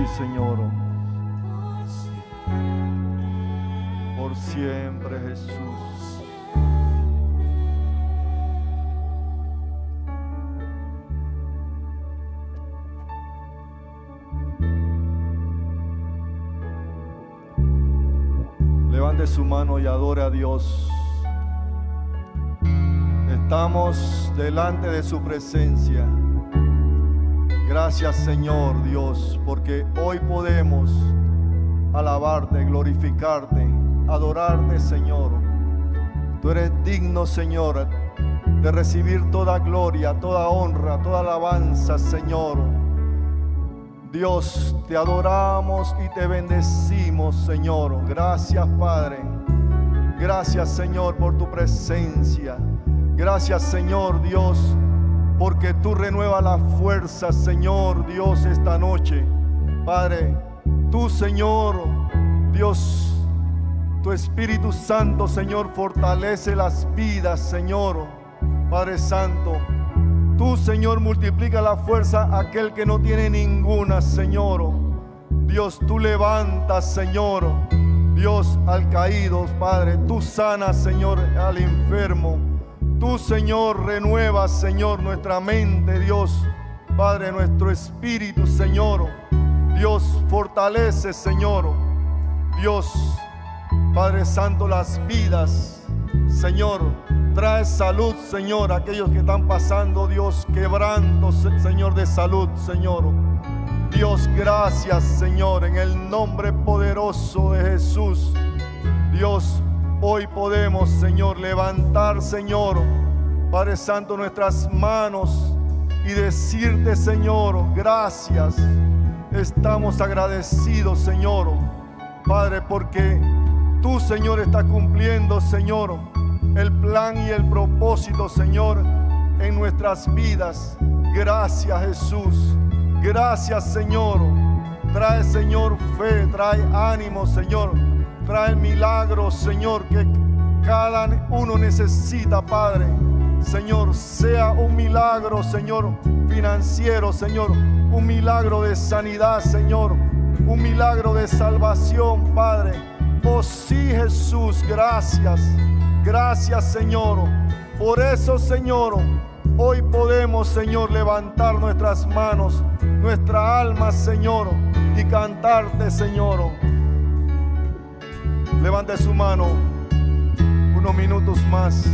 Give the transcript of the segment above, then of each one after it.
Sí, Señor. Por siempre, Jesús. Levante su mano y adore a Dios. Estamos delante de su presencia. Gracias, Señor Dios, porque hoy podemos alabarte, glorificarte, adorarte, Señor. Tú eres digno, Señor, de recibir toda gloria, toda honra, toda alabanza, Señor. Dios, te adoramos y te bendecimos, Señor. Gracias, Padre. Gracias, Señor, por tu presencia. Gracias, Señor Dios, porque tú renuevas la fuerza, Señor Dios, esta noche. Padre, tú, Señor Dios, tu Espíritu Santo, Señor, fortalece las vidas, Señor. Padre Santo, tú, Señor, multiplica la fuerza a aquel que no tiene ninguna, Señor. Dios, tú levantas, Señor, Dios, al caído, Padre. Tú sanas, Señor, al enfermo. Tú, Señor, renuevas, Señor, nuestra mente, Dios. Padre, nuestro espíritu, Señor. Dios, fortalece, Señor. Dios, Padre Santo, las vidas, Señor. Trae salud, Señor, a aquellos que están pasando, Dios, quebrando, Señor, de salud, Señor. Dios, gracias, Señor, en el nombre poderoso de Jesús. Dios, hoy podemos, Señor, levantar, Señor, Padre Santo, nuestras manos y decirte, Señor, gracias. Estamos agradecidos, Señor, Padre, porque tú, Señor, estás cumpliendo, Señor, el plan y el propósito, Señor, en nuestras vidas. Gracias, Jesús. Gracias, Señor. Trae, Señor, fe, trae ánimo, Señor. Trae milagros, Señor, que cada uno necesita, Padre. Señor, sea un milagro, Señor, financiero, Señor. Un milagro de sanidad, Señor. Un milagro de salvación, Padre. Oh sí, Jesús, gracias. Gracias, Señor. Por eso, Señor, hoy podemos, Señor, levantar nuestras manos, nuestra alma, Señor, y cantarte, Señor. Levante su mano unos minutos más.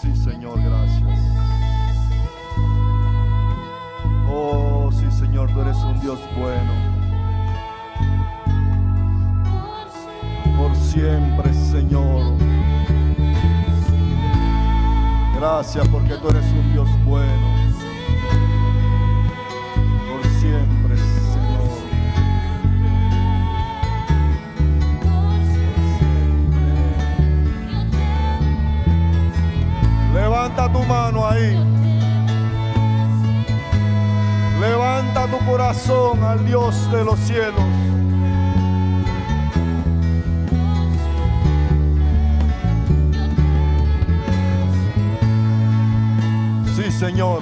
Sí, Señor, gracias. Oh, sí, Señor, tú eres un Dios bueno. Por siempre, Señor. Gracias porque tú eres un Dios bueno. Por siempre, Señor. Levanta tu mano ahí. Levanta tu corazón al Dios de los cielos. Sí, Señor.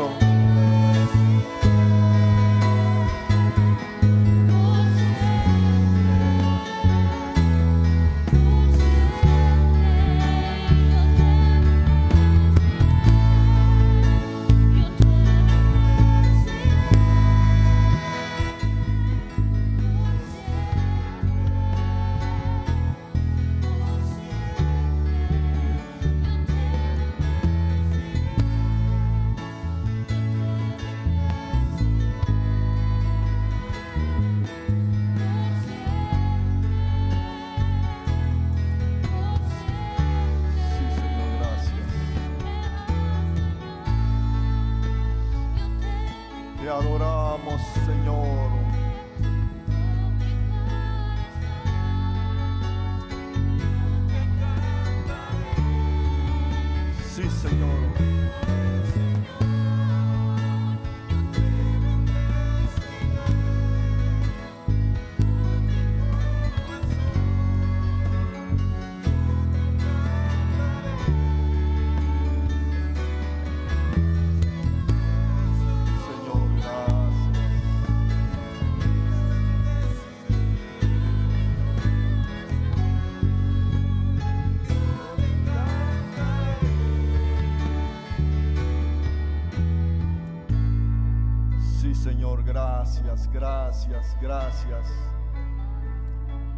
gracias, gracias.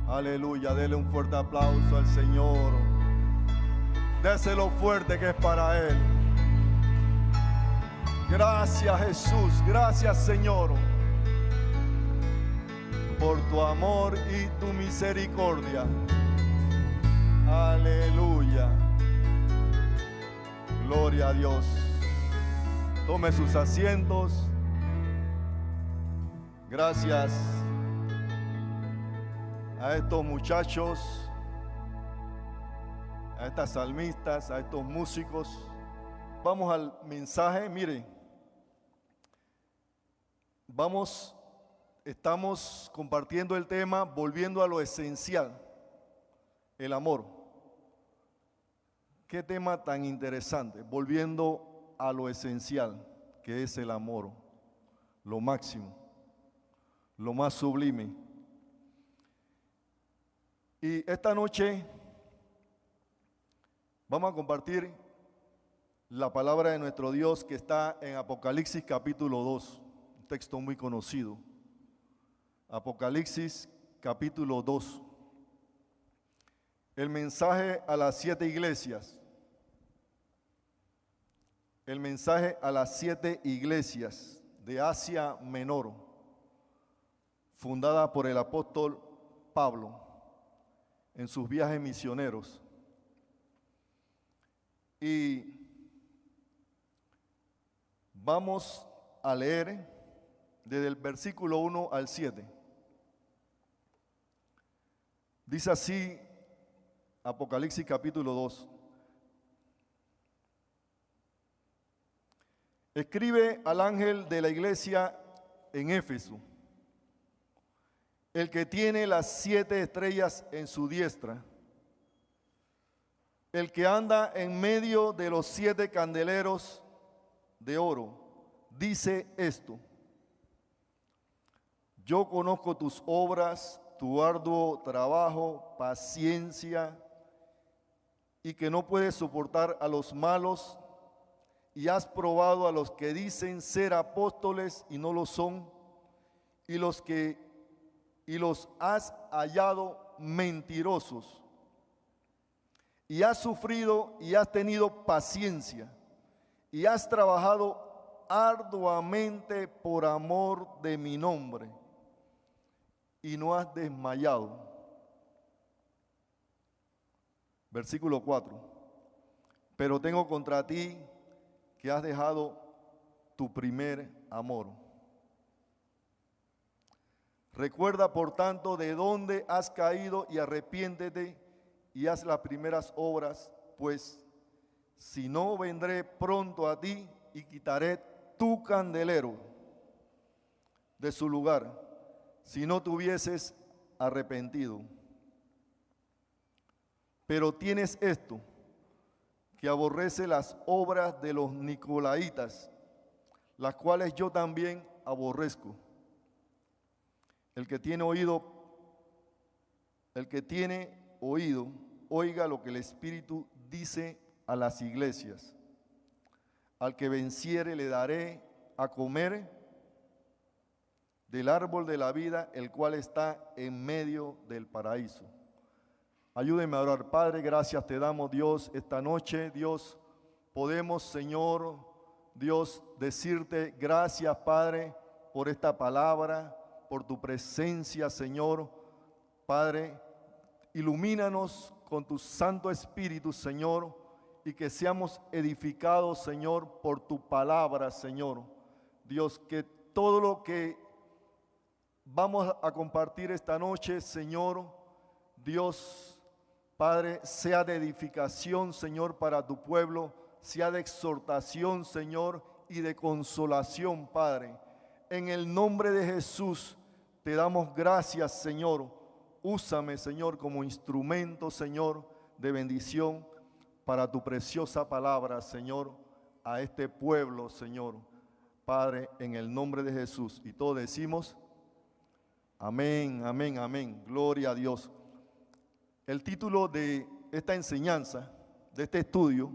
Aleluya, dele un fuerte aplauso al Señor. Déselo fuerte que es para Él. Gracias Jesús, gracias Señor, por tu amor y tu misericordia. Aleluya. Gloria a Dios. Tome sus asientos. Gracias a estos muchachos, a estas salmistas, a estos músicos. Vamos al mensaje. Mire, estamos compartiendo el tema volviendo a lo esencial, el amor. Qué tema tan interesante, volviendo a lo esencial, que es el amor, lo máximo, lo más sublime. Y esta noche vamos a compartir la palabra de nuestro Dios que está en Apocalipsis capítulo 2, un texto muy conocido. Apocalipsis capítulo 2. El mensaje a las 7 iglesias. El mensaje a las 7 iglesias de Asia Menor, fundada por el apóstol Pablo en sus viajes misioneros. Y vamos a leer desde el versículo 1 al 7. Dice así Apocalipsis capítulo 2. Escribe al ángel de la iglesia en Éfeso, el que tiene las 7 estrellas en su diestra, el que anda en medio de los 7 candeleros de oro, dice esto: yo conozco tus obras, tu arduo trabajo, paciencia, y que no puedes soportar a los malos, y has probado a los que dicen ser apóstoles y no lo son, y los has hallado mentirosos, y has sufrido y has tenido paciencia, y has trabajado arduamente por amor de mi nombre, y no has desmayado. Versículo 4. Pero tengo contra ti que has dejado tu primer amor. Recuerda, por tanto, de dónde has caído y arrepiéntete y haz las primeras obras, pues si no, vendré pronto a ti y quitaré tu candelero de su lugar, si no te hubieses arrepentido. Pero tienes esto, que aborrece las obras de los nicolaitas, las cuales yo también aborrezco. El que tiene oído, oiga lo que el Espíritu dice a las iglesias. Al que venciere le daré a comer del árbol de la vida, el cual está en medio del paraíso. Ayúdenme a orar. Padre, gracias te damos, Dios, esta noche. Dios, podemos, Señor, Dios, decirte gracias, Padre, por esta palabra, por tu presencia, Señor. Padre, ilumínanos con tu Santo Espíritu, Señor, y que seamos edificados, Señor, por tu palabra, Señor. Dios, que todo lo que vamos a compartir esta noche, Señor, Dios, Padre, sea de edificación, Señor, para tu pueblo, sea de exhortación, Señor, y de consolación, Padre. En el nombre de Jesús te damos gracias, Señor. Úsame, Señor, como instrumento, Señor, de bendición para tu preciosa palabra, Señor, a este pueblo, Señor. Padre, en el nombre de Jesús. Y todos decimos, amén, amén, amén. Gloria a Dios. El título de esta enseñanza, de este estudio,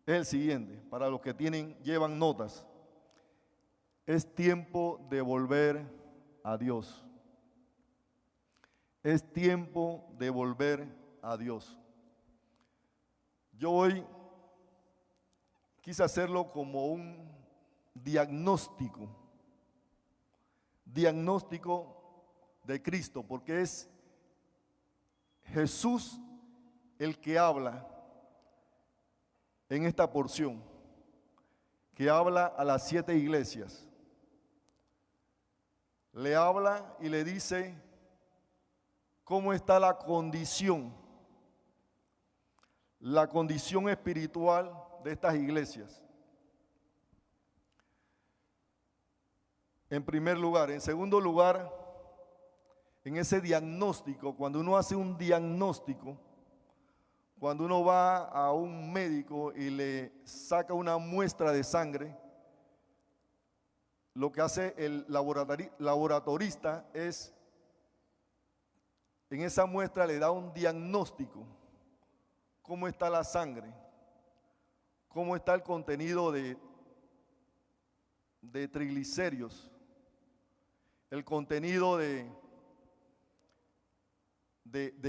es el siguiente, para los que llevan notas. Es tiempo de volver a Dios. Es tiempo de volver a Dios. Yo hoy quise hacerlo como un diagnóstico de Cristo, porque es Jesús el que habla en esta porción, que habla a las 7 iglesias. Le habla y le dice cómo está la condición espiritual de estas iglesias. En primer lugar. En segundo lugar, en ese diagnóstico, cuando uno hace un diagnóstico, cuando uno va a un médico y le saca una muestra de sangre, lo que hace el laboratorista es, en esa muestra le da un diagnóstico, cómo está la sangre, cómo está el contenido de triglicéridos, el contenido de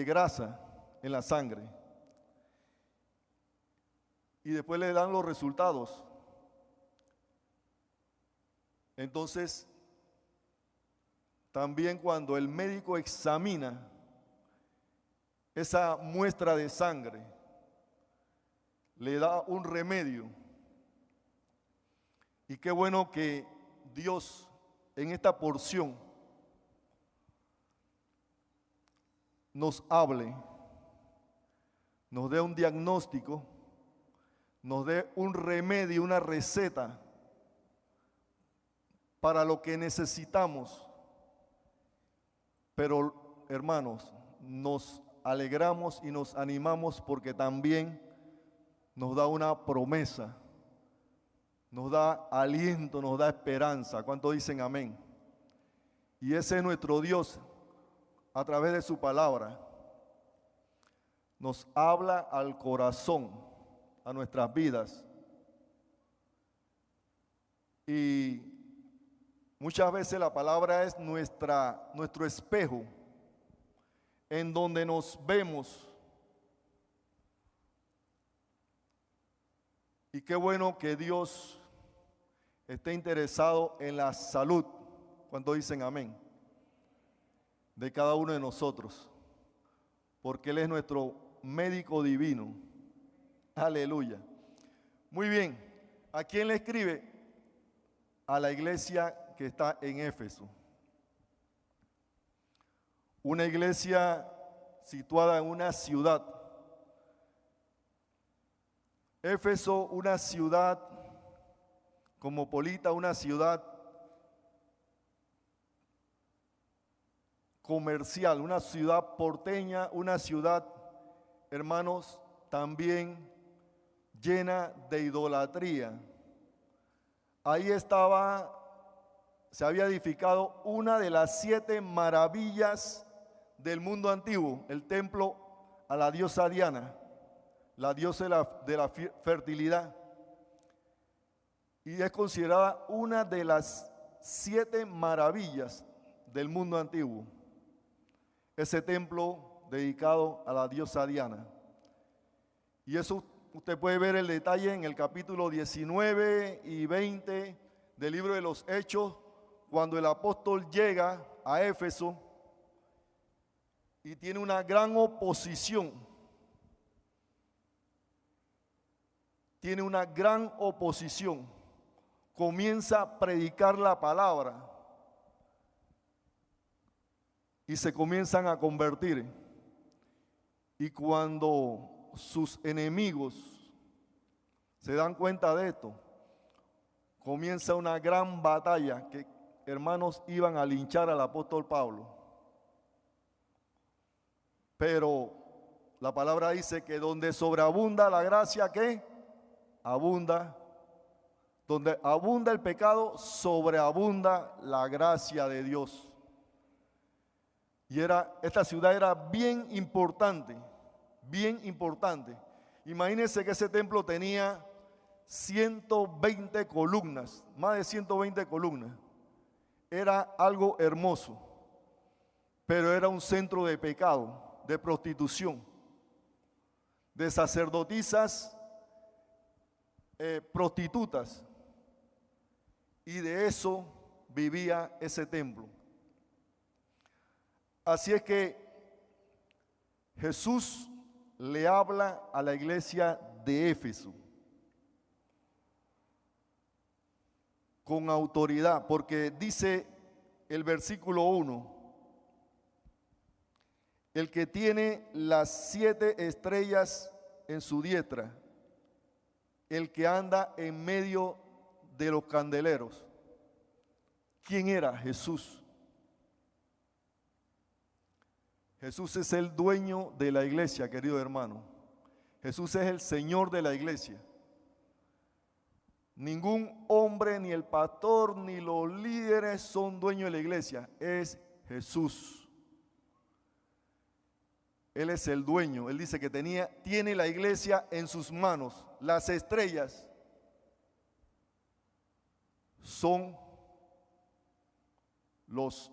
grasa en la sangre. Y después le dan los resultados. Entonces, también cuando el médico examina esa muestra de sangre, le da un remedio. Y qué bueno que Dios en esta porción nos hable, nos dé un diagnóstico, nos dé un remedio, una receta para lo que necesitamos. Pero, hermanos, nos alegramos y nos animamos porque también nos da una promesa, nos da aliento, nos da esperanza. ¿Cuántos dicen amén? Y ese es nuestro Dios a través de su palabra. Nos habla al corazón, a nuestras vidas. Y muchas veces la palabra es nuestro espejo, en donde nos vemos. Y qué bueno que Dios esté interesado en la salud, cuando dicen amén, de cada uno de nosotros, porque Él es nuestro médico divino. Aleluya. Muy bien, ¿a quién le escribe? A la iglesia que está en Éfeso. Una iglesia situada en una ciudad. Éfeso, una ciudad cosmopolita, una ciudad comercial, una ciudad porteña, una ciudad, hermanos, también llena de idolatría. Ahí se había edificado una de las 7 maravillas del mundo antiguo, el templo a la diosa Diana, la diosa de la fertilidad. Y es considerada una de las 7 maravillas del mundo antiguo, ese templo dedicado a la diosa Diana. Y eso usted puede ver el detalle en el capítulo 19 y 20 del libro de los Hechos, cuando el apóstol llega a Éfeso y tiene una gran oposición. Tiene una gran oposición. Comienza a predicar la palabra y se comienzan a convertir. Y cuando sus enemigos se dan cuenta de esto, comienza una gran batalla que, hermanos, iban a linchar al apóstol Pablo. Pero la palabra dice que donde sobreabunda la gracia, ¿qué? Abunda. Donde abunda el pecado, sobreabunda la gracia de Dios. Y esta ciudad era bien importante, bien importante. Imagínense que ese templo tenía 120 columnas, más de 120 columnas. era algo hermoso, pero era un centro de pecado, de prostitución, de sacerdotisas prostitutas, y de eso vivía ese templo. Así es que Jesús le habla a la iglesia de Éfeso con autoridad, porque dice el versículo 1: el que tiene las 7 estrellas en su diestra, el que anda en medio de los candeleros. ¿Quién era? Jesús. Jesús es el dueño de la iglesia, querido hermano. Jesús es el Señor de la iglesia. Ningún hombre, ni el pastor, ni los líderes son dueños de la iglesia. Es Jesús. Él es el dueño. Él dice que tiene la iglesia en sus manos. Las estrellas son los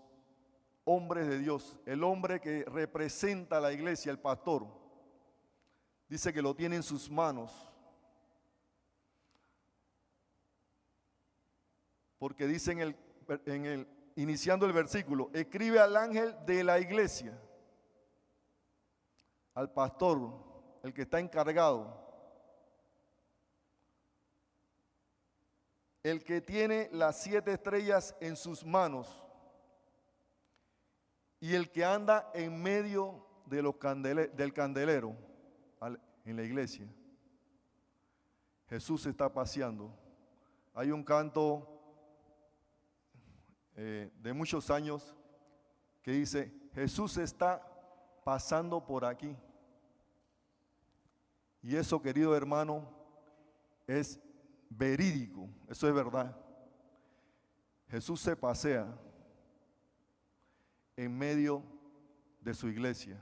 hombres de Dios, el hombre que representa a la iglesia, el pastor. Dice que lo tiene en sus manos. Porque dice iniciando el versículo, escribe al ángel de la iglesia, al pastor, el que está encargado, el que tiene las 7 estrellas en sus manos y el que anda en medio de del candelero en la iglesia. Jesús está paseando. Hay un canto de muchos años que dice: Jesús está pasando por aquí. Y eso, querido hermano, es verídico, eso es verdad. Jesús se pasea en medio de su iglesia.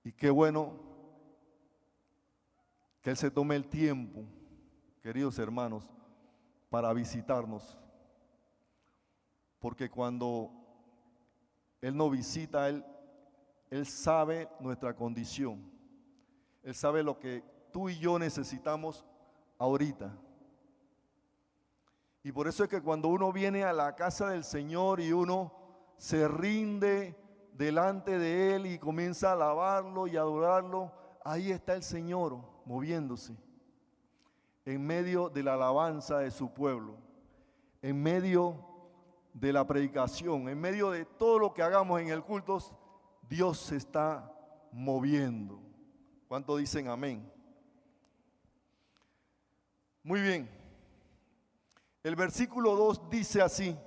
Y qué bueno que Él se tome el tiempo, queridos hermanos, para visitarnos. Porque cuando Él nos visita, Él sabe nuestra condición. Él sabe lo que tú y yo necesitamos ahorita. Y por eso es que cuando uno viene a la casa del Señor y uno se rinde delante de Él y comienza a alabarlo y adorarlo, ahí está el Señor moviéndose en medio de la alabanza de su pueblo, en medio de la predicación, en medio de todo lo que hagamos en el culto. Dios se está moviendo. ¿Cuántos dicen amén? Muy bien. El versículo 2 dice así: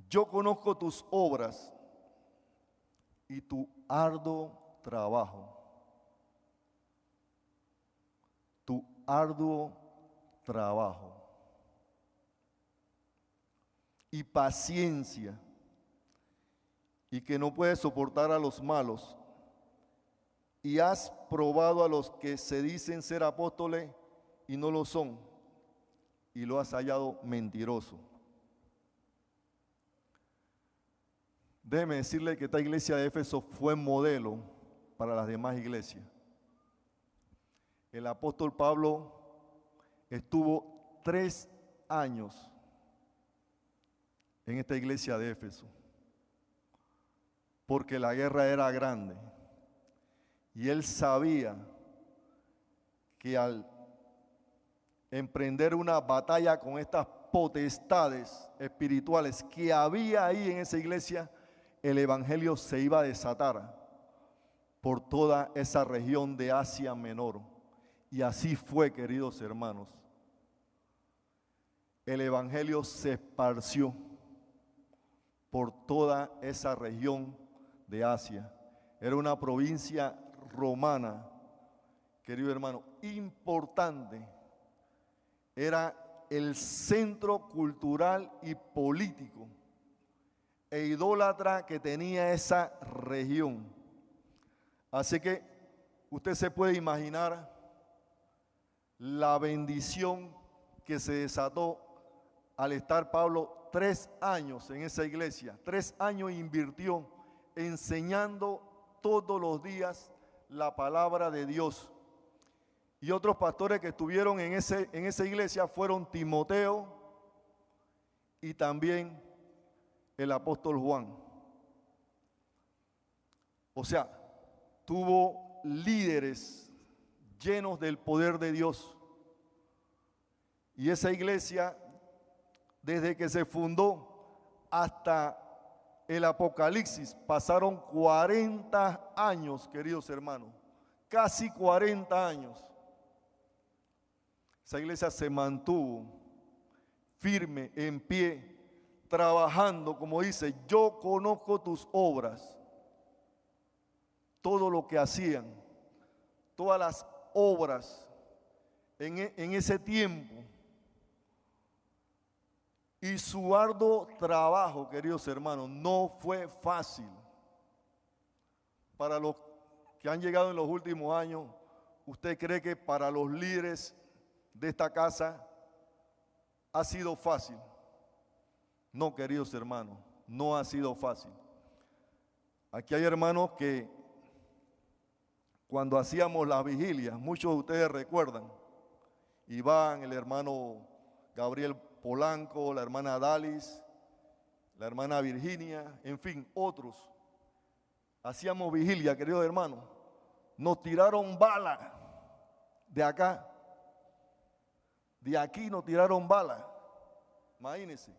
yo conozco tus obras y tu arduo trabajo. Tu arduo trabajo y paciencia, y que no puedes soportar a los malos, y has probado a los que se dicen ser apóstoles y no lo son, y lo has hallado mentiroso. Déjeme decirle que esta iglesia de Éfeso fue modelo para las demás iglesias. El apóstol Pablo estuvo 3 años en esta iglesia de Éfeso, porque la guerra era grande y él sabía que al emprender una batalla con estas potestades espirituales que había ahí en esa iglesia, el evangelio se iba a desatar por toda esa región de Asia Menor. Y así fue, queridos hermanos. El evangelio se esparció por toda esa región de Asia. Era una provincia romana, querido hermano, importante. Era el centro cultural y político e idólatra que tenía esa región. Así que usted se puede imaginar la bendición que se desató al estar Pablo 3 años en esa iglesia. 3 años invirtió enseñando todos los días la palabra de Dios. Y otros pastores que estuvieron en esa iglesia fueron Timoteo y también el apóstol Juan. O sea, tuvo líderes llenos del poder de Dios. Y esa iglesia, desde que se fundó hasta el Apocalipsis, pasaron 40 años, queridos hermanos, casi 40 años. Esa iglesia se mantuvo firme, en pie, trabajando, como dice, yo conozco tus obras, todo lo que hacían, todas las obras en ese tiempo. Y su arduo trabajo, queridos hermanos, no fue fácil. Para los que han llegado en los últimos años, ¿usted cree que para los líderes de esta casa ha sido fácil? No, queridos hermanos, no ha sido fácil. Aquí hay hermanos que cuando hacíamos las vigilias, muchos de ustedes recuerdan, Iván, el hermano Gabriel Polanco, la hermana Dalis, la hermana Virginia, en fin, otros. Hacíamos vigilia, queridos hermanos. Nos tiraron bala de acá. De aquí nos tiraron bala. Imagínense.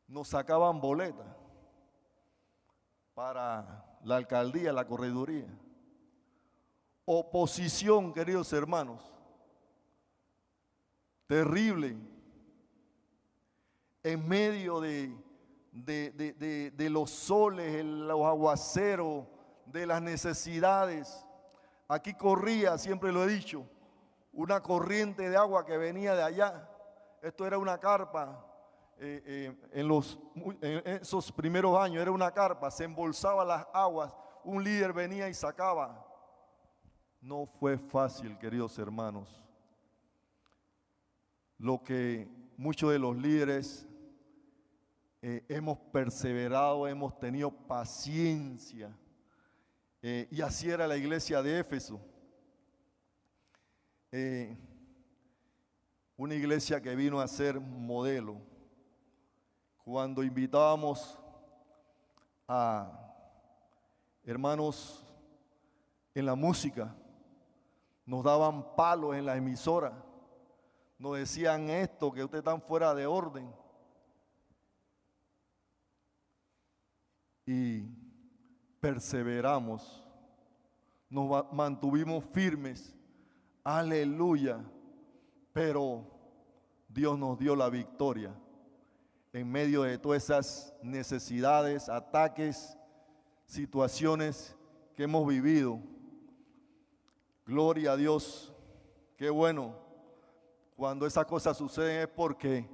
Nos sacaban boletas para la alcaldía, la correduría. Oposición, queridos hermanos. Terrible, en medio de los soles, los aguaceros, de las necesidades. Aquí corría, siempre lo he dicho, una corriente de agua que venía de allá. Esto era una carpa, en esos primeros años era una carpa, se embolsaba las aguas, un líder venía y sacaba. No fue fácil, queridos hermanos. Lo que muchos de los líderes hemos perseverado, hemos tenido paciencia. Y así era la iglesia de Éfeso. Una iglesia que vino a ser modelo. Cuando invitábamos a hermanos en la música, nos daban palos en la emisora. Nos decían esto, que ustedes están fuera de orden. Y perseveramos, nos mantuvimos firmes, aleluya, pero Dios nos dio la victoria en medio de todas esas necesidades, ataques, situaciones que hemos vivido. Gloria a Dios, qué bueno. Cuando esas cosas suceden es porque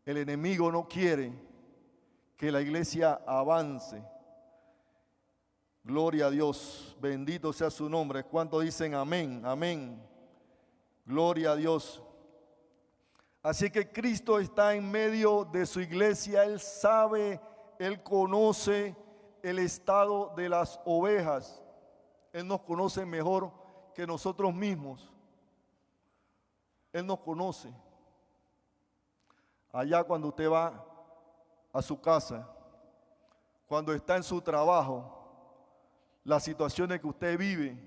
el enemigo no quiere que la iglesia avance. Gloria a Dios, bendito sea su nombre. ¿Cuántos dicen amén? Amén. Gloria a Dios. Así que Cristo está en medio de su iglesia. Él sabe, Él conoce el estado de las ovejas. Él nos conoce mejor que nosotros mismos. Él nos conoce. Allá cuando usted va a su casa, cuando está en su trabajo, las situaciones que usted vive,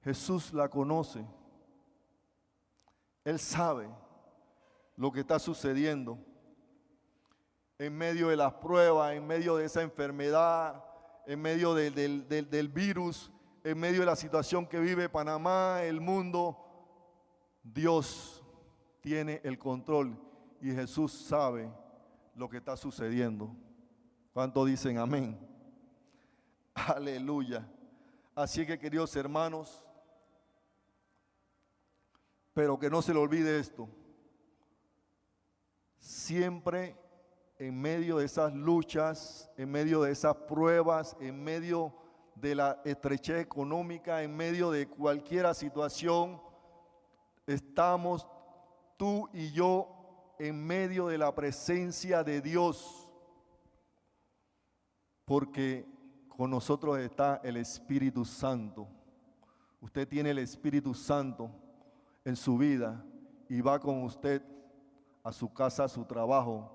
Jesús la conoce. Él sabe lo que está sucediendo. En medio de las pruebas, en medio de esa enfermedad, en medio del virus, en medio de la situación que vive Panamá, el mundo, Dios tiene el control y Jesús sabe lo que está sucediendo. ¿Cuántos dicen amén? Aleluya. Así que, queridos hermanos, pero que no se le olvide esto. Siempre en medio de esas luchas, en medio de esas pruebas, en medio de la estrechez económica, en medio de cualquier situación, estamos tú y yo en medio de la presencia de Dios, porque con nosotros está el Espíritu Santo. Usted tiene el Espíritu Santo en su vida y va con usted a su casa, a su trabajo,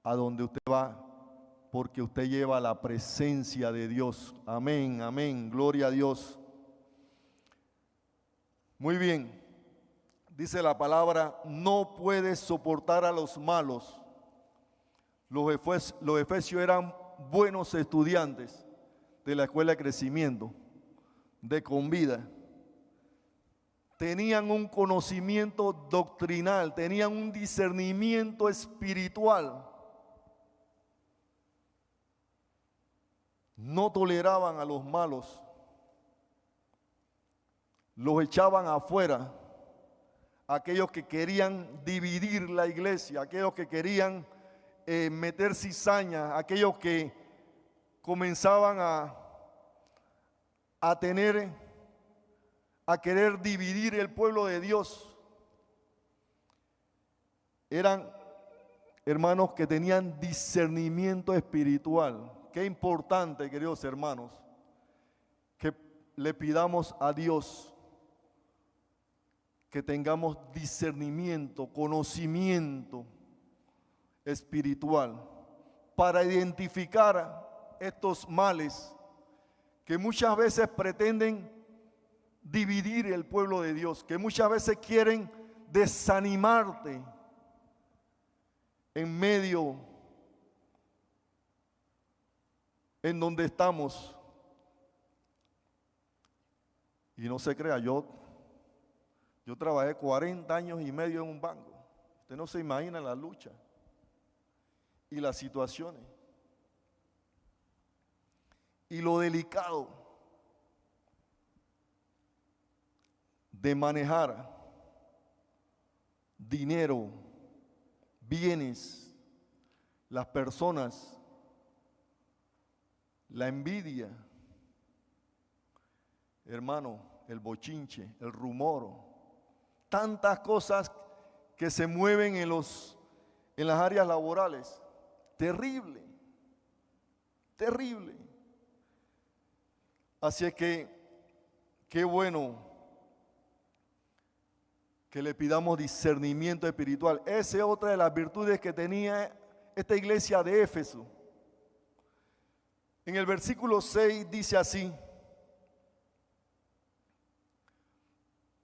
a donde usted va, porque usted lleva la presencia de Dios. Amén, amén, gloria a Dios. Muy bien, dice la palabra, no puedes soportar a los malos. Los efesios eran buenos estudiantes de la escuela de crecimiento, de Convida. Tenían un conocimiento doctrinal, tenían un discernimiento espiritual. No toleraban a los malos, los echaban afuera. Aquellos que querían dividir la iglesia, aquellos que querían meter cizaña, aquellos que comenzaban a querer dividir el pueblo de Dios. Eran hermanos que tenían discernimiento espiritual. Qué importante, queridos hermanos, que le pidamos a Dios que tengamos discernimiento, conocimiento espiritual para identificar estos males que muchas veces pretenden dividir el pueblo de Dios, que muchas veces quieren desanimarte en medio en donde estamos. Y no se crea, yo trabajé 40 años y medio en un banco. Usted no se imagina la lucha y las situaciones y lo delicado de manejar dinero, bienes, las personas, la envidia, hermano, el bochinche, el rumor, tantas cosas que se mueven en las áreas laborales. Terrible, terrible. Así es que qué bueno que le pidamos discernimiento espiritual. Esa es otra de las virtudes que tenía esta iglesia de Éfeso. En el versículo 6 dice así: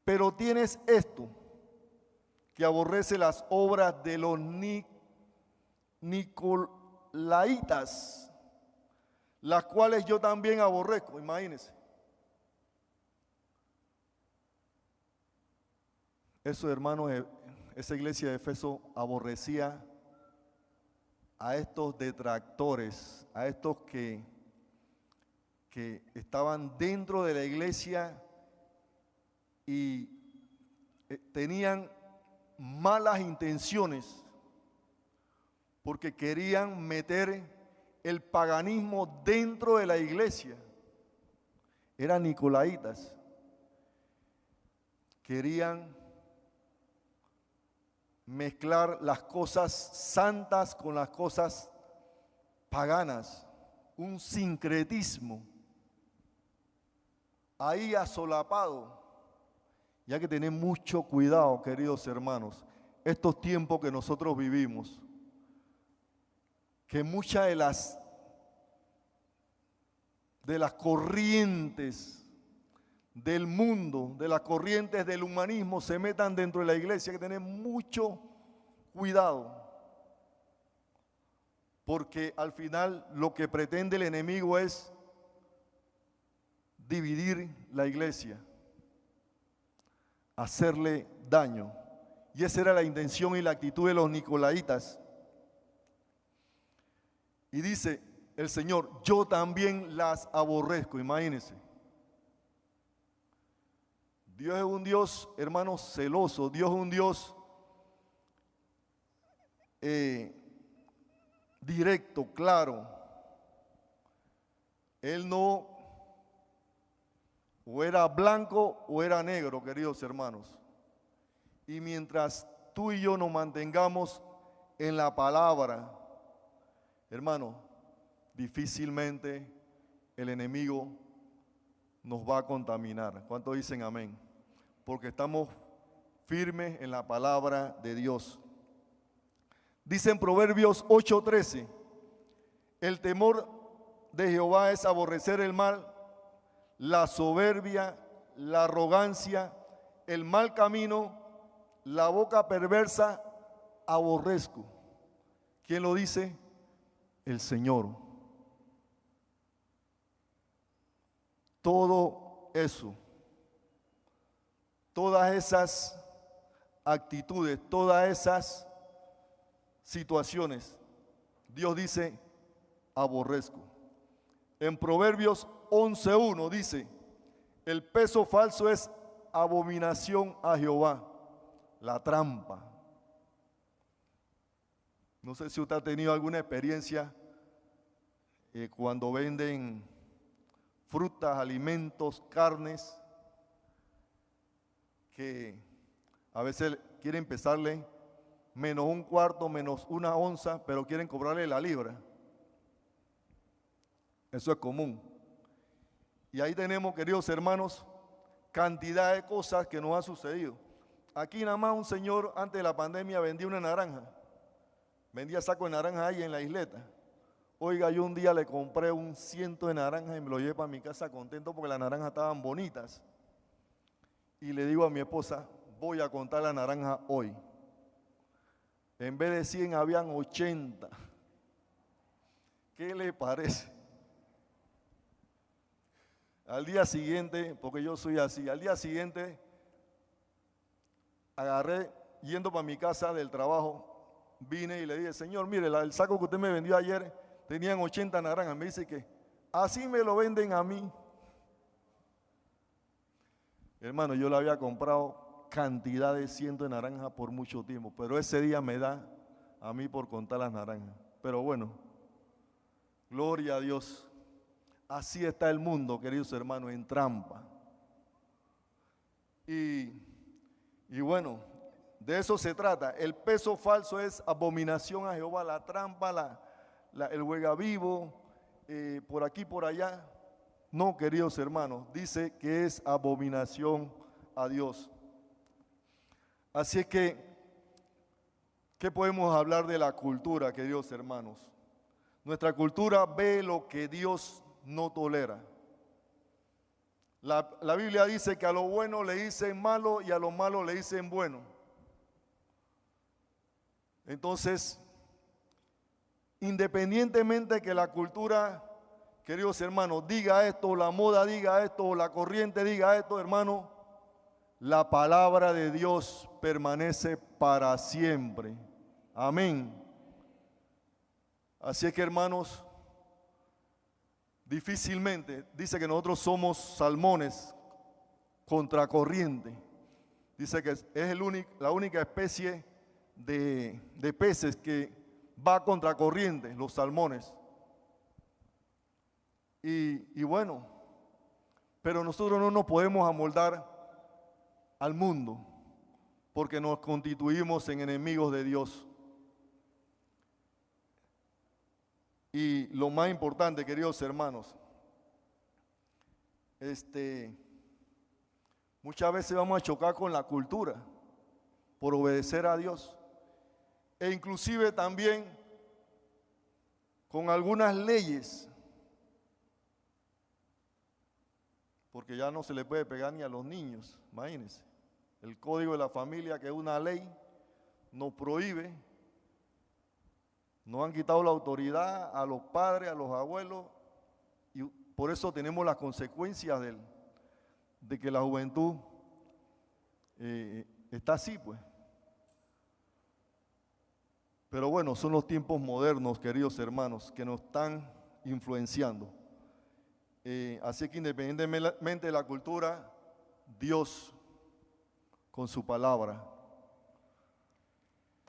pero tienes esto, que aborrece las obras de los nicolaitas, las cuales yo también aborrezco. Imagínense. Eso, hermanos, esa iglesia de Éfeso aborrecía a estos detractores, a estos que estaban dentro de la iglesia y tenían malas intenciones, porque querían meter el paganismo dentro de la iglesia. Eran nicolaitas. Querían mezclar las cosas santas con las cosas paganas, un sincretismo ahí asolapado. Y hay que tener mucho cuidado, queridos hermanos, estos tiempos que nosotros vivimos, que muchas de las corrientes del mundo, de las corrientes del humanismo se metan dentro de la iglesia. Hay que tener mucho cuidado, porque al final lo que pretende el enemigo es dividir la iglesia, hacerle daño. Y esa era la intención y la actitud de los nicolaitas. Y dice el Señor: yo también las aborrezco. Imagínense. Dios es un Dios, hermanos, celoso. Dios es un Dios directo, claro. Él no O era blanco o era negro, queridos hermanos. Y mientras tú y yo nos mantengamos en la palabra, hermano, difícilmente el enemigo nos va a contaminar. ¿Cuántos dicen amén? Porque estamos firmes en la palabra de Dios. Dice en Proverbios 8:13, el temor de Jehová es aborrecer el mal, la soberbia, la arrogancia, el mal camino, la boca perversa, aborrezco. ¿Quién lo dice? El Señor. Todo eso, todas esas actitudes, todas esas situaciones, Dios dice, aborrezco. En Proverbios 11:1 dice, el peso falso es abominación a Jehová, la trampa. No sé si usted ha tenido alguna experiencia cuando venden frutas, alimentos, carnes, que a veces quieren pesarle menos un cuarto, menos una onza, pero quieren cobrarle la libra. Eso es común. Y ahí tenemos, queridos hermanos, cantidad de cosas que nos han sucedido. Aquí nada más un señor antes de la pandemia vendía una naranja. Vendía saco de naranja ahí en la isleta. Oiga, yo un día le compré un 100 de naranjas y me lo llevé para mi casa contento porque las naranjas estaban bonitas. Y le digo a mi esposa, voy a contar la naranja hoy. En vez de 100 habían 80. ¿Qué le parece? Al día siguiente, porque yo soy así, al día siguiente agarré, yendo para mi casa del trabajo, vine y le dije, Señor, mire, el saco que usted me vendió ayer tenían 80 naranjas. Me dice que así me lo venden a mí. Hermano, yo le había comprado cantidad de 100 de naranjas por mucho tiempo, pero ese día me da a mí por contar las naranjas. Pero bueno, gloria a Dios. Así está el mundo, queridos hermanos, en trampa. Y bueno, de eso se trata. El peso falso es abominación a Jehová, la trampa, el juega vivo, por aquí, por allá. No, queridos hermanos, dice que es abominación a Dios. Así es que, ¿qué podemos hablar de la cultura, queridos hermanos? Nuestra cultura ve lo que Dios no tolera. La Biblia dice que a lo bueno le dicen malo y a lo malo le dicen bueno. Entonces, independientemente que la cultura, queridos hermanos, diga esto, la moda diga esto, la corriente diga esto, hermano, la palabra de Dios permanece para siempre. Amén. Así es que, hermanos, difícilmente, dice que nosotros somos salmones contracorriente. Dice que es la única especie de peces que va contracorriente, los salmones. Y bueno, pero nosotros no nos podemos amoldar al mundo porque nos constituimos en enemigos de Dios. Y lo más importante, queridos hermanos, muchas veces vamos a chocar con la cultura por obedecer a Dios e inclusive también con algunas leyes, porque ya no se le puede pegar ni a los niños, imagínense. El Código de la Familia, que es una ley, nos prohíbe. Nos han quitado la autoridad a los padres, a los abuelos, y por eso tenemos las consecuencias de que la juventud está así, pues. Pero bueno, son los tiempos modernos, queridos hermanos, que nos están influenciando. Así que independientemente de la cultura, Dios, con su palabra,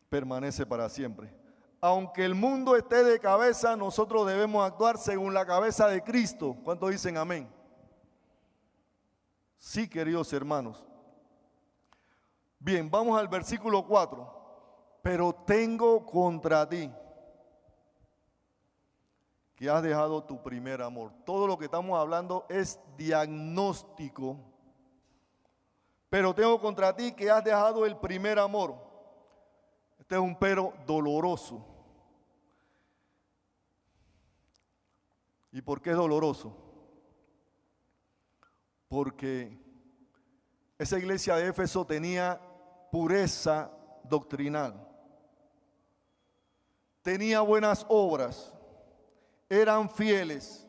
permanece para siempre. Aunque el mundo esté de cabeza, nosotros debemos actuar según la cabeza de Cristo. ¿Cuántos dicen amén? Sí, queridos hermanos. Bien, vamos al versículo 4. Pero tengo contra ti que has dejado tu primer amor. Todo lo que estamos hablando es diagnóstico. Pero tengo contra ti que has dejado el primer amor. Este es un pero doloroso. ¿Y por qué es doloroso? Porque esa iglesia de Éfeso tenía pureza doctrinal, tenía buenas obras, eran fieles,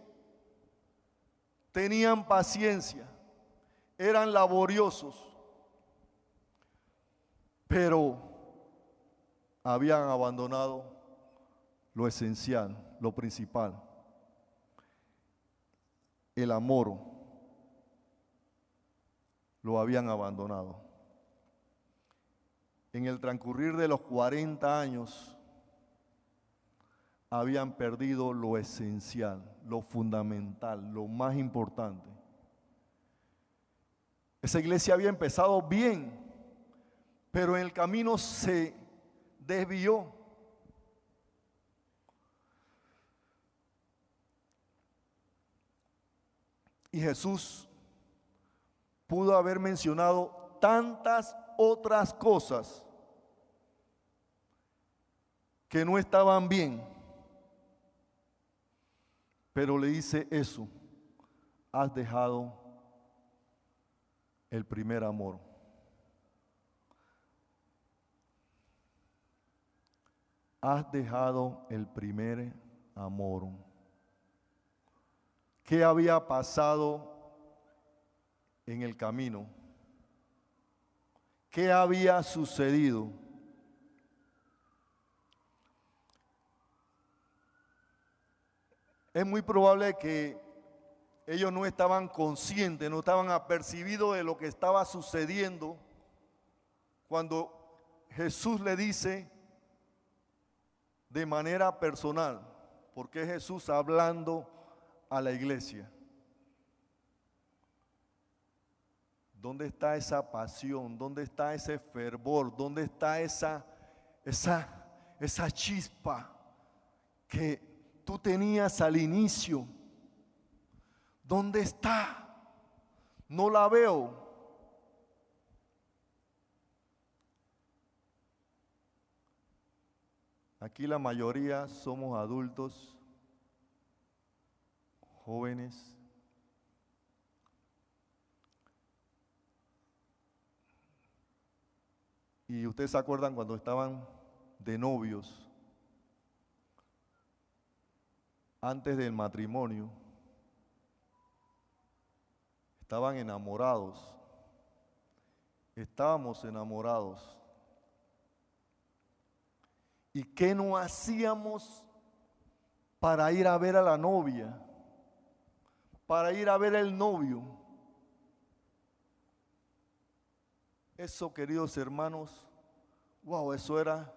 tenían paciencia, eran laboriosos, pero habían abandonado lo esencial, lo principal, el amor. Lo habían abandonado. En el transcurrir de los 40 años, habían perdido lo esencial, lo fundamental, lo más importante. Esa iglesia había empezado bien, pero en el camino se desvió. Y Jesús pudo haber mencionado tantas otras cosas que no estaban bien, pero le dice eso: has dejado el primer amor. Has dejado el primer amor. ¿Qué había pasado en el camino? ¿Qué había sucedido? Es muy probable que ellos no estaban conscientes, no estaban apercibidos de lo que estaba sucediendo cuando Jesús le dice de manera personal, porque es Jesús hablando a la iglesia. ¿Dónde está esa pasión? ¿Dónde está ese fervor? ¿Dónde está esa chispa que tú tenías al inicio? ¿Dónde está? No la veo. Aquí la mayoría somos adultos, jóvenes. Y ustedes se acuerdan cuando estaban de novios, antes del matrimonio, estaban enamorados, estábamos enamorados. ¿Y qué no hacíamos para ir a ver a la novia? Para ir a ver al novio. Eso, queridos hermanos, wow, eso era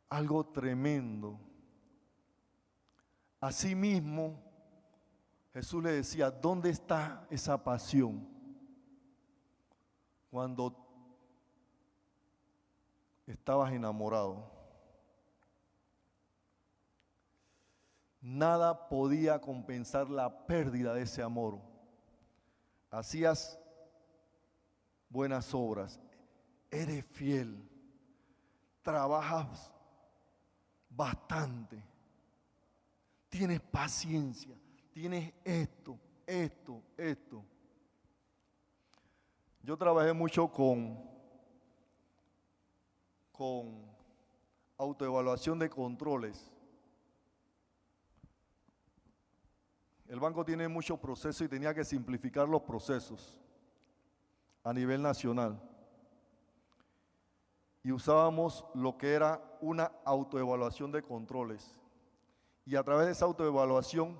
algo tremendo. Asimismo, Jesús le decía: ¿dónde está esa pasión? Cuando estabas enamorado. Nada podía compensar la pérdida de ese amor. Hacías buenas obras, eres fiel, trabajas bastante, tienes paciencia, tienes esto. Yo trabajé mucho con autoevaluación de controles. El banco tiene muchos procesos y tenía que simplificar los procesos a nivel nacional. Y usábamos lo que era una autoevaluación de controles. Y a través de esa autoevaluación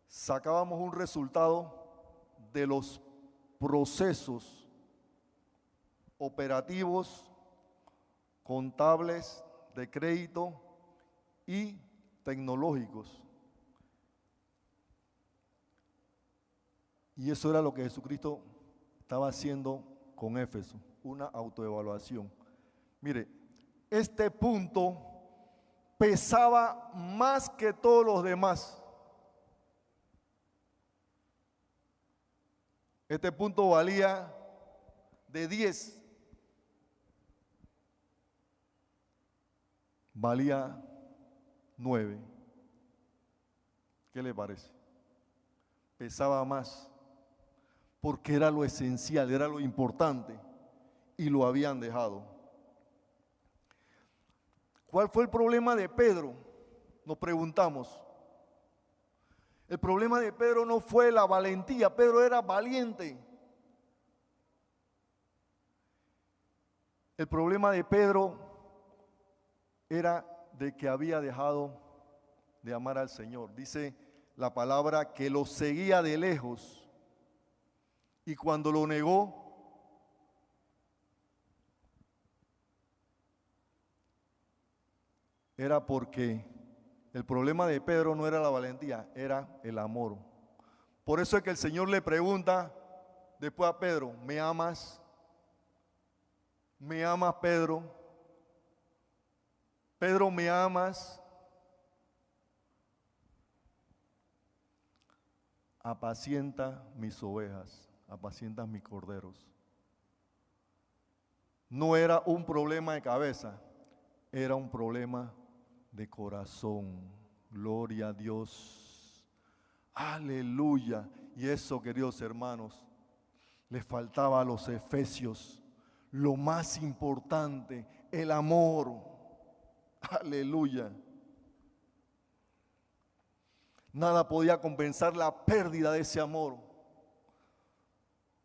sacábamos un resultado de los procesos operativos, contables, de crédito y tecnológicos. Y eso era lo que Jesucristo estaba haciendo con Éfeso, una autoevaluación. Mire, este punto pesaba más que todos los demás. Este punto valía de 10. Valía 9. ¿Qué le parece? Pesaba más, porque era lo esencial, era lo importante, y lo habían dejado. ¿Cuál fue el problema de Pedro? Nos preguntamos. El problema de Pedro no fue la valentía, Pedro era valiente. El problema de Pedro era de que había dejado de amar al Señor. Dice la palabra que lo seguía de lejos, y cuando lo negó, era porque el problema de Pedro no era la valentía, era el amor. Por eso es que el Señor le pregunta después a Pedro: ¿me amas? ¿Me amas, Pedro? Pedro, ¿me amas? Apacienta mis ovejas, apacienta mis corderos. No era un problema de cabeza, era un problema de corazón. Gloria a Dios. Aleluya. Y eso, queridos hermanos, les faltaba a los efesios lo más importante, el amor. Aleluya. Nada podía compensar la pérdida de ese amor.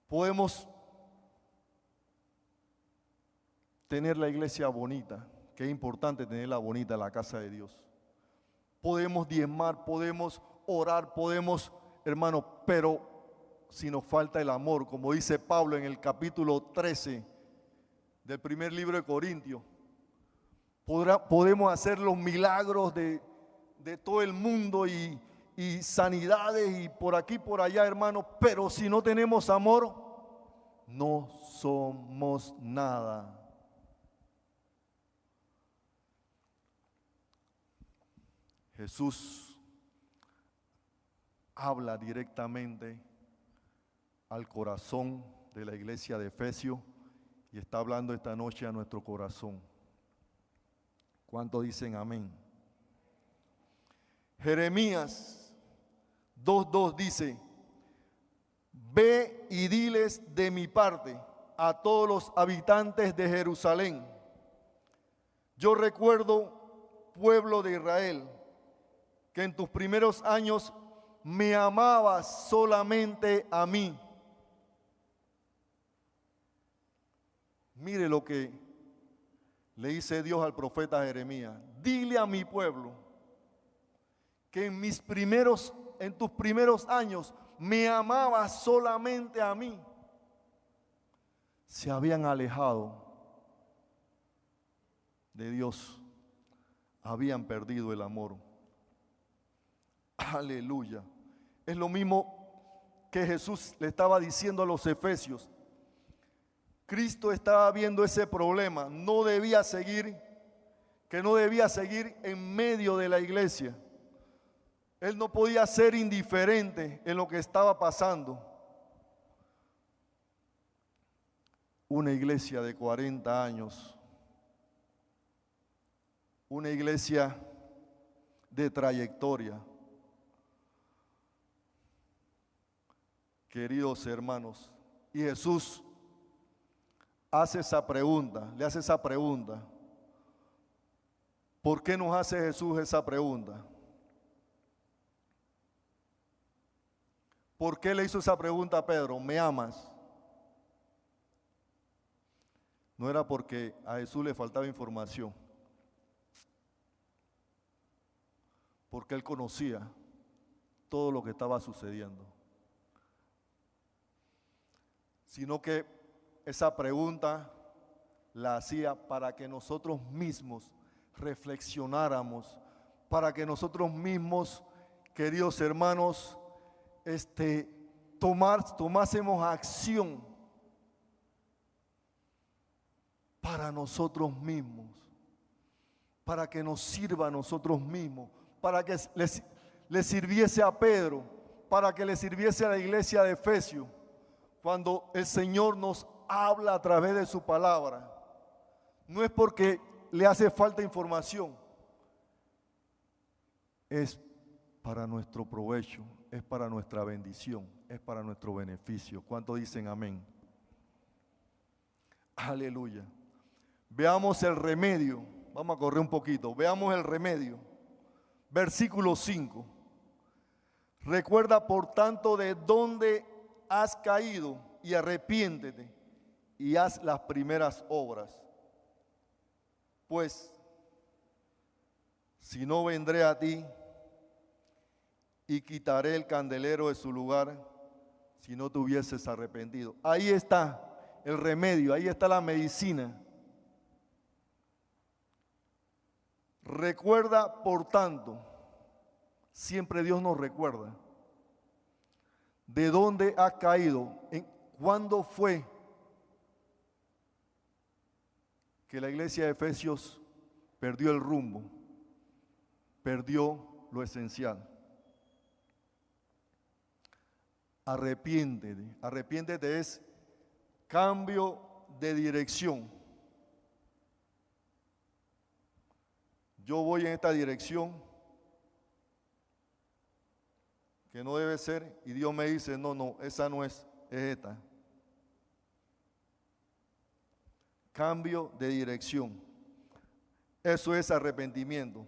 Podemos tener la iglesia bonita, que es importante tenerla bonita, la casa de Dios. Podemos diezmar, podemos orar, podemos, hermano, pero si nos falta el amor, como dice Pablo en el capítulo 13 del primer libro de Corintios, podemos hacer los milagros de todo el mundo y sanidades y por aquí, por allá, hermano, pero si no tenemos amor, no somos nada. Jesús habla directamente al corazón de la iglesia de Efesios y está hablando esta noche a nuestro corazón. ¿Cuántos dicen amén? Jeremías 2:2 dice: ve y diles de mi parte a todos los habitantes de Jerusalén: yo recuerdo, pueblo de Israel, que en tus primeros años me amabas solamente a mí. Mire lo que le dice Dios al profeta Jeremías: dile a mi pueblo que en tus primeros años me amabas solamente a mí. Se habían alejado de Dios, habían perdido el amor. Aleluya. Es lo mismo que Jesús le estaba diciendo a los efesios. Cristo estaba viendo ese problema, que no debía seguir en medio de la iglesia. Él no podía ser indiferente en lo que estaba pasando. Una iglesia de 40 años, una iglesia de trayectoria. Queridos hermanos, y Jesús hace esa pregunta, le hace esa pregunta. ¿Por qué nos hace Jesús esa pregunta? ¿Por qué le hizo esa pregunta a Pedro? ¿Me amas? No era porque a Jesús le faltaba información, porque él conocía todo lo que estaba sucediendo, sino que esa pregunta la hacía para que nosotros mismos reflexionáramos, para que nosotros mismos, queridos hermanos, tomásemos acción para nosotros mismos, para que nos sirva a nosotros mismos, para que le sirviese a Pedro, para que le sirviese a la iglesia de Efesios, cuando el Señor nos habla a través de su palabra. No es porque le hace falta información, es para nuestro provecho, es para nuestra bendición, es para nuestro beneficio. ¿Cuántos dicen amén? Aleluya. Veamos el remedio. Vamos a correr un poquito. Veamos el remedio. Versículo 5. Recuerda por tanto de dónde has caído y arrepiéntete y haz las primeras obras. Pues, si no, vendré a ti y quitaré el candelero de su lugar si no te hubieses arrepentido. Ahí está el remedio, ahí está la medicina. Recuerda, por tanto, siempre Dios nos recuerda de dónde has caído, cuándo fue que la iglesia de Efesios perdió el rumbo, perdió lo esencial. Arrepiéntete. Arrepiéntete es cambio de dirección. Yo voy en esta dirección que no debe ser y Dios me dice, no, esa no es esta. Cambio de dirección. Eso es arrepentimiento.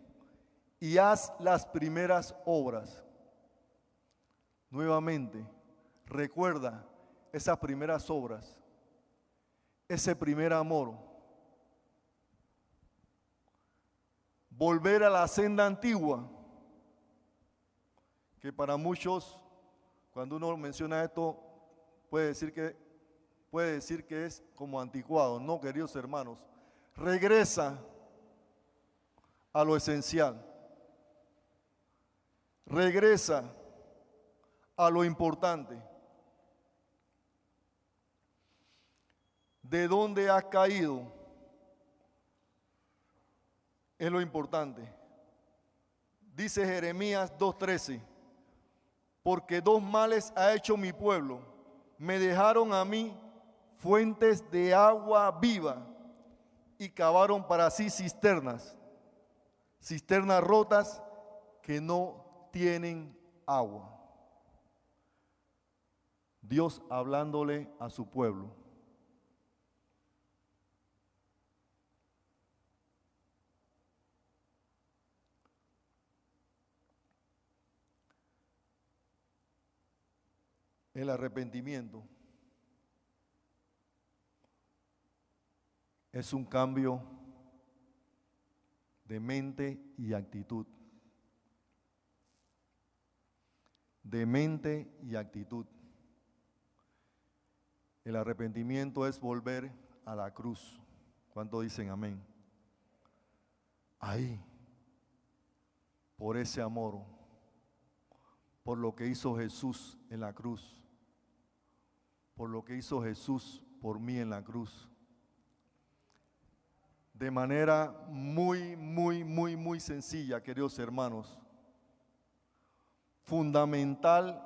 Y haz las primeras obras. Nuevamente, recuerda esas primeras obras, ese primer amor. Volver a la senda antigua, que para muchos, cuando uno menciona esto, puede decir que es como anticuado. No, queridos hermanos, regresa a lo esencial. Regresa a lo importante. ¿De dónde has caído? Es lo importante. Dice Jeremías 2:13, porque dos males ha hecho mi pueblo. Me dejaron a mí fuentes de agua viva y cavaron para sí cisternas rotas que no tienen agua. Dios hablándole a su pueblo. El arrepentimiento es un cambio de mente y actitud. De mente y actitud. El arrepentimiento es volver a la cruz. ¿Cuántos dicen amén? Ahí, por ese amor, por lo que hizo Jesús en la cruz, por lo que hizo Jesús por mí en la cruz. De manera muy sencilla, queridos hermanos, fundamental,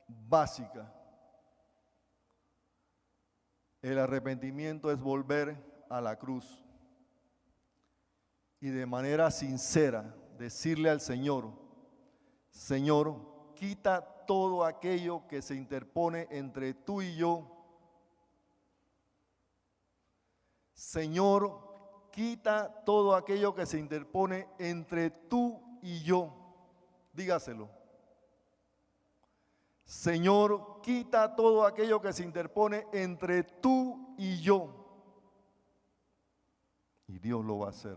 básica. El arrepentimiento es volver a la cruz y de manera sincera decirle al Señor, Señor, quita todo aquello que se interpone entre tú y yo. Señor, quita todo aquello que se interpone entre tú y yo. Dígaselo. Señor, quita todo aquello que se interpone entre tú y yo. Y Dios lo va a hacer.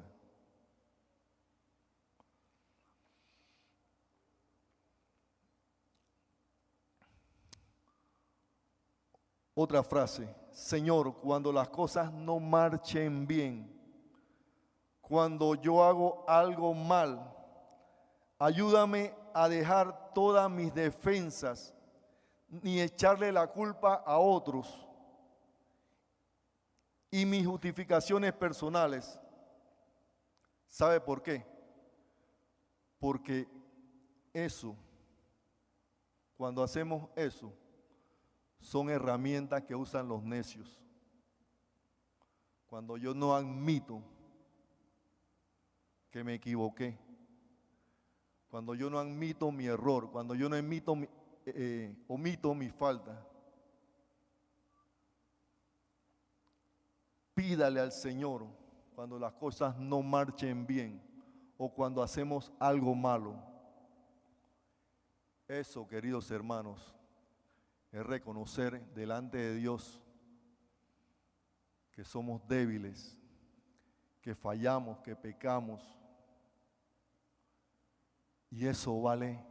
Otra frase, Señor, cuando las cosas no marchen bien, cuando yo hago algo mal, ayúdame a dejar todas mis defensas ni echarle la culpa a otros. Y mis justificaciones personales. ¿Sabe por qué? Porque eso, cuando hacemos eso, son herramientas que usan los necios. Cuando yo no admito que me equivoqué, cuando yo no admito mi error, cuando yo no omito mi falta, pídale al Señor cuando las cosas no marchen bien o cuando hacemos algo malo. Eso, queridos hermanos, es reconocer delante de Dios que somos débiles, que fallamos, que pecamos. Y eso vale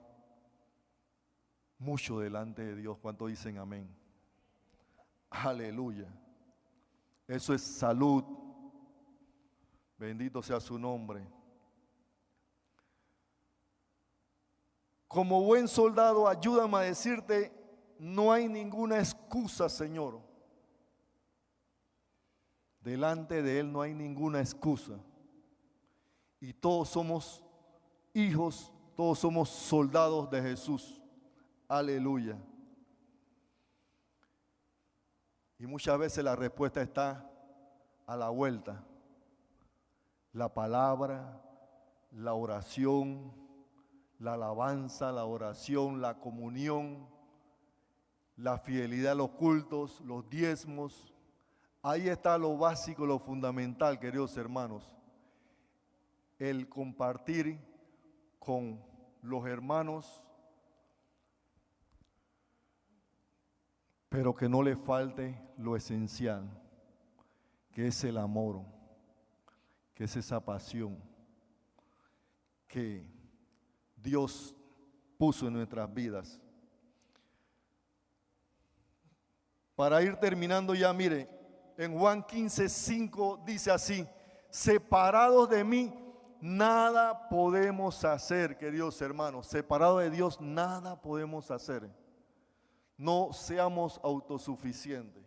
mucho delante de Dios. ¿Cuánto dicen amén? Aleluya. Eso es salud. Bendito sea su nombre. Como buen soldado, ayúdame a decirte, no hay ninguna excusa, Señor. Delante de Él no hay ninguna excusa. Y todos somos hijos, todos somos soldados de Jesús. Aleluya. Y muchas veces la respuesta está a la vuelta. La palabra, la oración, la alabanza, la oración, la comunión, la fidelidad a los cultos, los diezmos. Ahí está lo básico, lo fundamental, queridos hermanos. El compartir con los hermanos, pero que no le falte lo esencial, que es el amor, que es esa pasión que Dios puso en nuestras vidas. Para ir terminando ya, mire, en Juan 15:5 dice así: separados de mí, nada podemos hacer, queridos hermanos. Separados de Dios, nada podemos hacer. No seamos autosuficientes.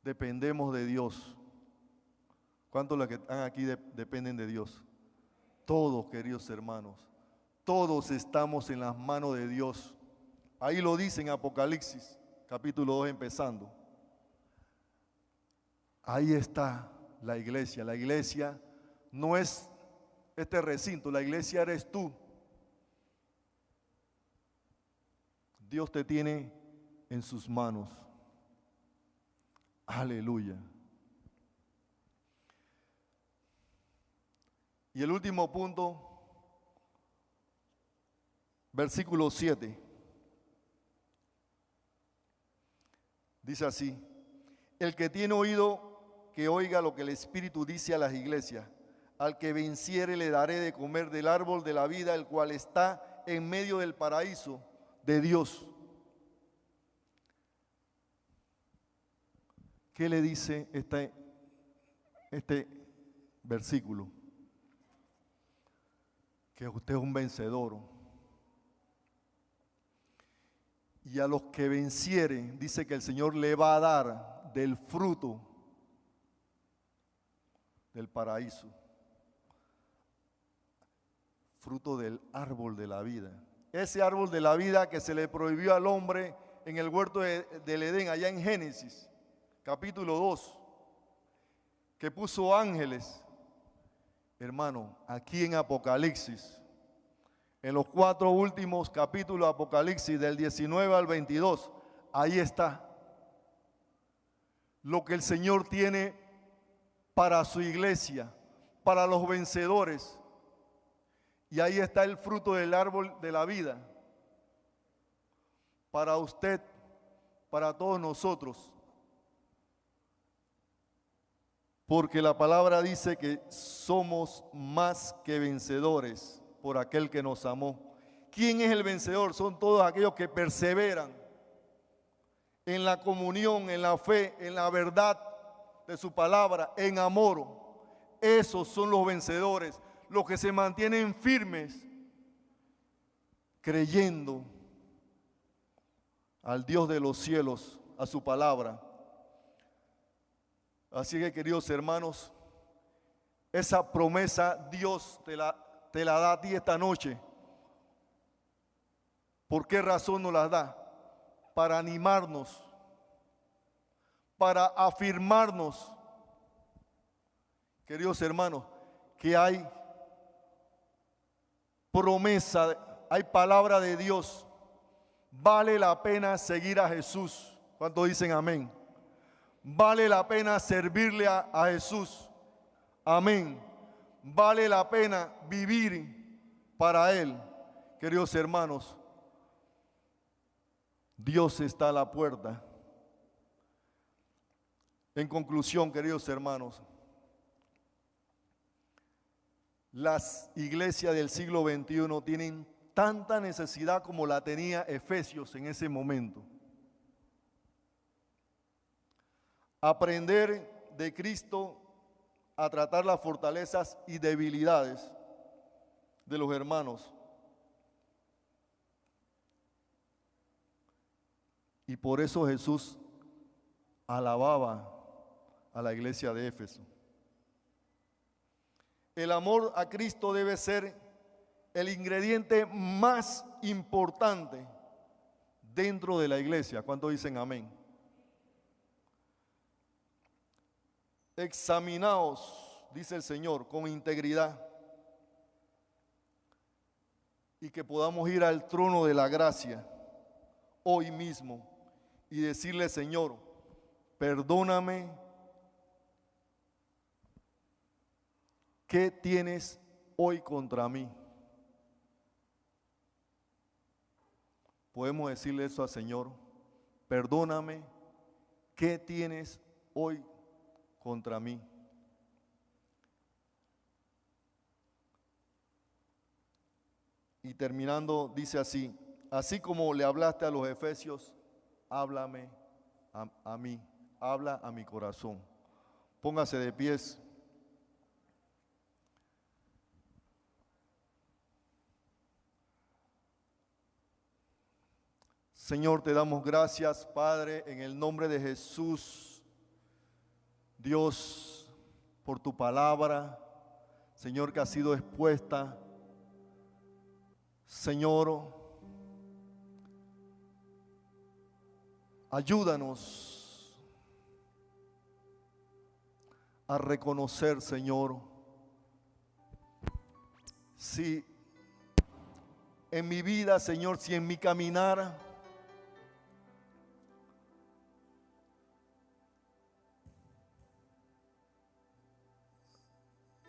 Dependemos de Dios. ¿Cuántos de los que están aquí dependen de Dios? Todos, queridos hermanos. Todos estamos en las manos de Dios. Ahí lo dice en Apocalipsis, capítulo 2, empezando. Ahí está la iglesia. La iglesia no es este recinto, la iglesia eres tú. Dios te tiene en sus manos. Aleluya. Y el último punto, versículo 7. Dice así: el que tiene oído, que oiga lo que el Espíritu dice a las iglesias. Al que venciere le daré de comer del árbol de la vida, el cual está en medio del paraíso de Dios. ¿Qué le dice este versículo? Que usted es un vencedor. Y a los que vencieren, dice que el Señor le va a dar del fruto del paraíso. Fruto del árbol de la vida. Ese árbol de la vida que se le prohibió al hombre en el huerto del Edén, allá en Génesis, capítulo 2, que puso ángeles. Hermano, aquí en Apocalipsis, en los 4 últimos capítulos de Apocalipsis, del 19 al 22, ahí está lo que el Señor tiene para su iglesia, para los vencedores. Y ahí está el fruto del árbol de la vida. Para usted, para todos nosotros. Porque la palabra dice que somos más que vencedores por aquel que nos amó. ¿Quién es el vencedor? Son todos aquellos que perseveran en la comunión, en la fe, en la verdad de su palabra, en amor. Esos son los vencedores, los que se mantienen firmes, creyendo. al Dios de los cielos, a su palabra. Así que, queridos hermanos, esa promesa Dios te la da a ti esta noche. ¿Por qué razón nos la da? Para animarnos, para afirmarnos, queridos hermanos, que hay promesa, hay palabra de Dios. Vale la pena seguir a Jesús. ¿Cuántos dicen amén? Vale la pena servirle a Jesús. Amén. Vale la pena vivir para Él. Queridos hermanos, Dios está a la puerta. En conclusión, queridos hermanos, las iglesias del siglo XXI tienen tanta necesidad como la tenía Efesios en ese momento. Aprender de Cristo a tratar las fortalezas y debilidades de los hermanos. Y por eso Jesús alababa a la iglesia de Éfeso. El amor a Cristo debe ser el ingrediente más importante dentro de la iglesia. ¿Cuántos dicen amén? Examinaos, dice el Señor, con integridad, y que podamos ir al trono de la gracia hoy mismo y decirle: Señor, perdóname. ¿Qué tienes hoy contra mí? Podemos decirle eso al Señor: perdóname, ¿qué tienes hoy contra mí? Y terminando, dice así: así como le hablaste a los efesios, háblame a mí, habla a mi corazón. Póngase de pies. Señor, te damos gracias, Padre, en el nombre de Jesús, Dios, por tu palabra, Señor, que ha sido expuesta. Señor, ayúdanos a reconocer, Señor, si en mi vida, Señor, si en mi caminar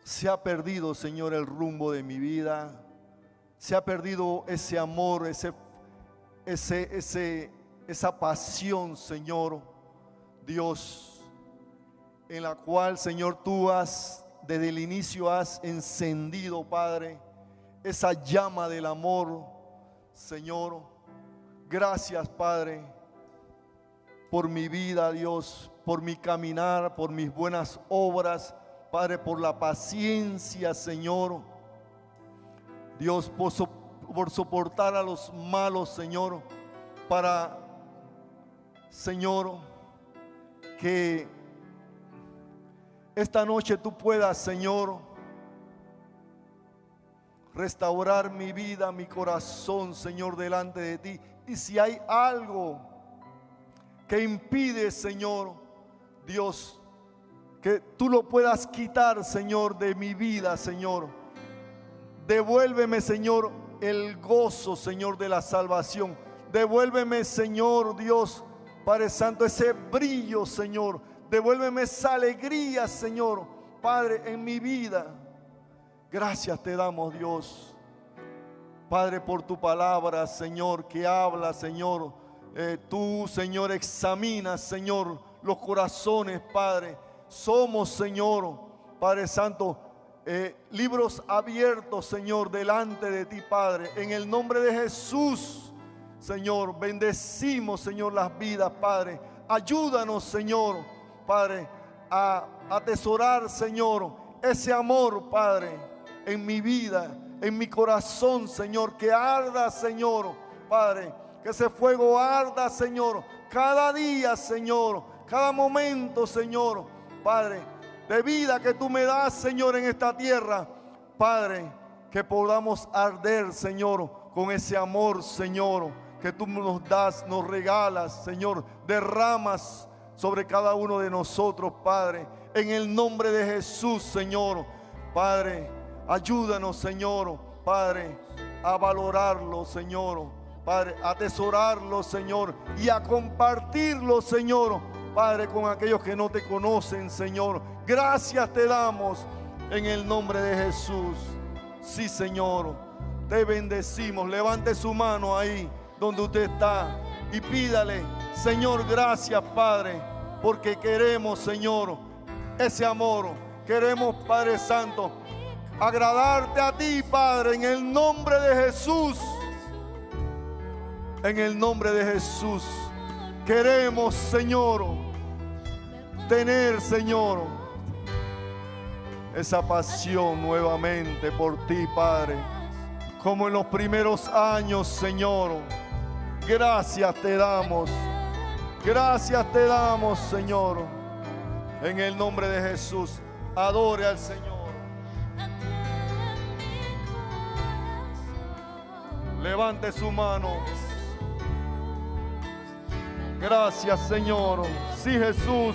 se ha perdido, Señor, el rumbo de mi vida, se ha perdido ese amor, esa pasión, Señor, Dios, en la cual, Señor, tú desde el inicio has encendido, Padre, esa llama del amor, Señor. Gracias, Padre, por mi vida, Dios, por mi caminar, por mis buenas obras, Padre, por la paciencia, Señor. Dios, por soportar a los malos, Señor, para, Señor, que esta noche tú puedas, Señor, restaurar mi vida, mi corazón, Señor, delante de ti. Y si hay algo que impide, Señor, Dios, que tú lo puedas quitar, Señor, de mi vida, Señor. Devuélveme, Señor, el gozo, Señor, de la salvación. Devuélveme, Señor, Dios, Padre Santo, ese brillo, Señor. Devuélveme esa alegría, Señor, Padre, en mi vida. Gracias te damos, Dios, Padre, por tu palabra, Señor, que habla, Señor. Tú, Señor, examinas, Señor, los corazones, Padre. Somos, Señor, Padre Santo, libros abiertos, Señor, delante de ti, Padre. En el nombre de Jesús, Señor, bendecimos, Señor, las vidas, Padre. Ayúdanos, Señor, Padre, a atesorar, Señor, ese amor, Padre, en mi vida, en mi corazón, Señor, que arda, Señor, Padre, Que ese fuego arda, Señor, cada día, Señor, cada momento, Señor, Padre, de vida que tú me das, Señor, en esta tierra. Padre, que podamos arder, Señor, con ese amor, Señor, que tú nos das, nos regalas, Señor, derramas sobre cada uno de nosotros, Padre, en el nombre de Jesús, Señor. Padre, ayúdanos, Señor, Padre, a valorarlo, Señor, Padre, a atesorarlo, Señor, y a compartirlo, Señor, Padre, con aquellos que no te conocen, Señor. Gracias te damos en el nombre de Jesús. Sí, Señor, te bendecimos. Levante su mano ahí donde usted está y pídale, Señor, gracias, Padre, porque queremos, Señor, ese amor. Queremos, Padre Santo, agradarte a ti, Padre, en el nombre de Jesús. En el nombre de Jesús. Queremos, Señor, tener, Señor, esa pasión nuevamente por ti, Padre, como en los primeros años, Señor. Gracias te damos, Señor, en el nombre de Jesús. Adore al Señor. Levante su mano. Gracias, Señor. Sí, Jesús.